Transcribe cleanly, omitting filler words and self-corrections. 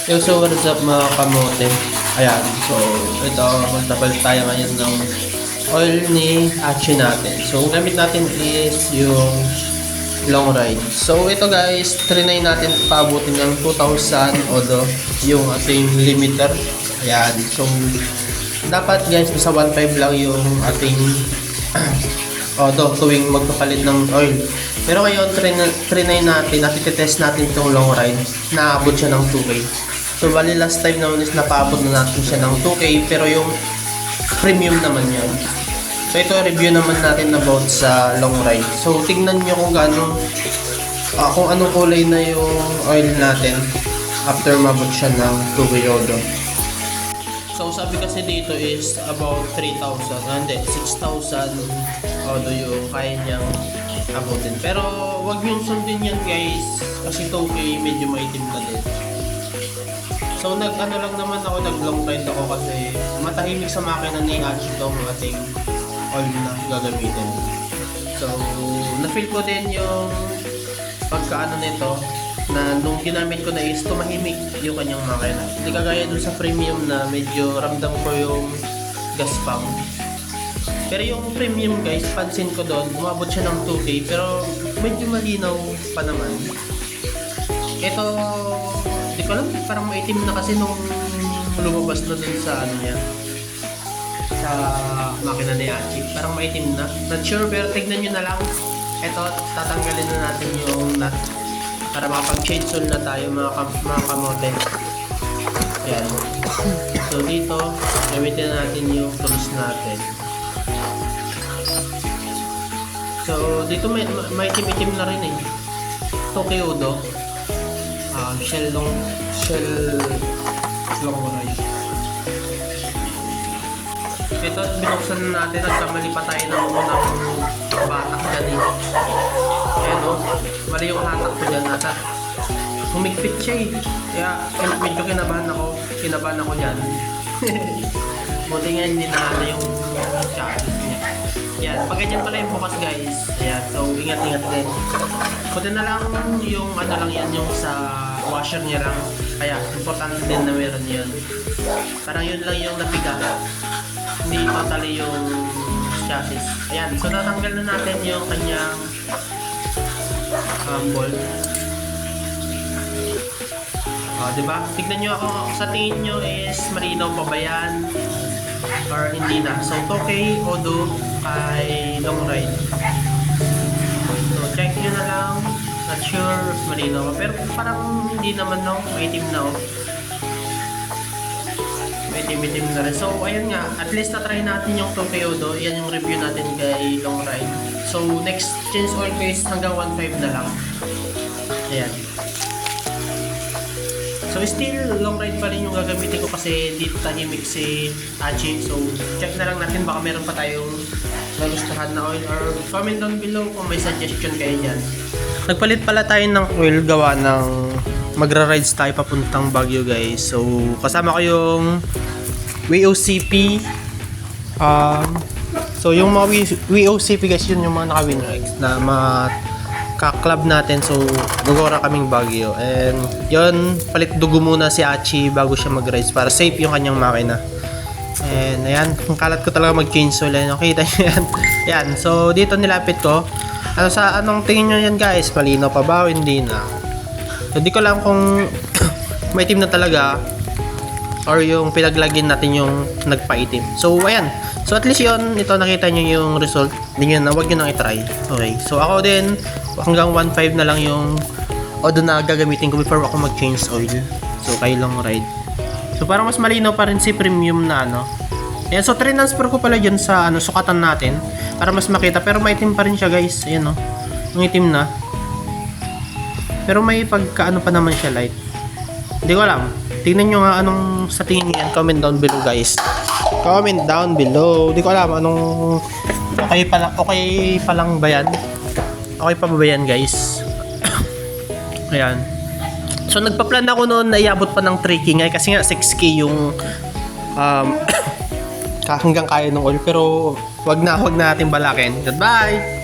Yo, so what's up mga kamote? Ayan, so ito, magtapalit tayo ngayon ng oil ni Achi natin. So, ang gamit natin is yung long ride. So, ito guys, trinay natin paabutin ng 2,000 odo yung ating limiter. Ayan, so dapat guys, nasa 1.5 lang yung ating odo tuwing magpapalit ng oil. Pero ngayon, trinay natin, natitest natin itong long ride, naabot siya ng 2K. So, bali last time naman is napaabot na natin siya ng 2K, pero yung premium naman yan. So, ito review naman natin about sa long ride. So, tingnan nyo kung gaano, kung anong kulay na yung oil natin after mabot siya ng 2K odo. So, sabi kasi dito is about 3,000, hindi, 6,000 odo yung kaya niyang abutin. Pero, wag yung sundin yan guys, kasi 2K medyo maitim na din. So, nag-ano lang naman ako, nag-long ride ako kasi matahimik sa makina ni Achi itong ating oil na gagamitin. So, na-feel ko din yung pagkaano nito na nung ginamit ko na is tumahimik yung kanyang makina. Hindi kagaya dun sa premium na medyo ramdam ko yung gas pump. Pero yung premium guys, pansin ko doon, umabot siya ng 2K pero medyo malinaw pa naman. Ito, di ko alam, parang maitim na kasi nung lumabas na dun sa ano niya, sa makina ni Achi. Parang maitim na. Not sure, pero tignan nyo na lang. Ito, tatanggalin na natin yung nut para makapag-change oil na tayo mga kamote. Ayan. So dito, gamitin na natin yung tools natin. So dito may itim-itim na rin eh. Tokyodo. Shell long ride. Ito, binuksan na natin, nagkamali pa tayo ng unang batak dyan eh. Ayan o, mali yung hatak ko dyan nata. Humigpit siya eh. Kaya medyo kinabahan ako dyan. Buti nga hindi na yung challenge niya. Ayan, pag ganyan pala yung bukas guys. Ayan, so ingat-ingat din. Buti na lang yung ano lang yan, yung sa washer niya lang. Kaya importante din na meron yun. Parang yun lang yung napiga. Hindi totally yung chassis. Ayan, so natanggal na natin yung kanyang bolt. Diba? Tignan nyo ako, sa tingin nyo is malinaw pa ba yan? Or hindi na? So, okay, odo kay long ride. So, check nyo na lang. Not sure, malinaw pa. Pero parang hindi naman no, maitim na oh. Maitim na rin. So, ayun nga, at least na-try natin yung Tokyodo. Yan yung review natin kay long ride. So, next change oil case hanggang 1.5 na lang. Ayan. So, still long ride pa rin yung gagamitin ko kasi dito tahimik si Achi. So, check na lang natin baka meron pa tayong nagustuhan na oil or comment down below kung may suggestion kayo dyan. Nagpalit pala tayo ng oil gawa ng magra-rides tayo papuntang Baguio guys. So, kasama ko yung WOCP. So, yung mga WOCP guys, yun yung mga naka-winrides na mga ka-club natin. So, gagawin kaming Baguio. And, yun, palit dugo muna si Achi bago siya mag-rides para safe yung kanyang makina. And, ayan, ang kalat ko talaga mag-change oil. Nakita nyo yan. Ayan, so, dito nilapit ko. Anong tingin nyo yan guys? Malinaw pa ba o hindi na? Hindi ko lang kung maitim na talaga or yung pinaglagyan natin yung nagpaitim. So, ayan. So, at least yun, ito nakita nyo yung result. Hindi nyo na, huwag nyo nang itry. Okay. So, ako din, hanggang 1.5 na lang yung odo na gagamitin ko before ako mag-change oil. So, kay long ride. So, parang mas malinaw pa rin si premium na ano. Ayan. So, transfer ko pala dyan sa sukatan natin para mas makita. Pero maitim pa rin siya guys. Ayan o. Ang itim na. Pero may pagkaano pa naman siya light. Hindi ko alam. Tingnan nyo nga anong sa tingin niyan. Comment down below guys. Comment down below. Hindi ko alam anong okay pa lang ba yan? Okay pa ba yan guys? Ayan. So nagpa-plan ako noon na iabot pa ng 3K ngay kasi nga 6K yung hanggang kaya ng oil pero wag na natin balakin. Goodbye.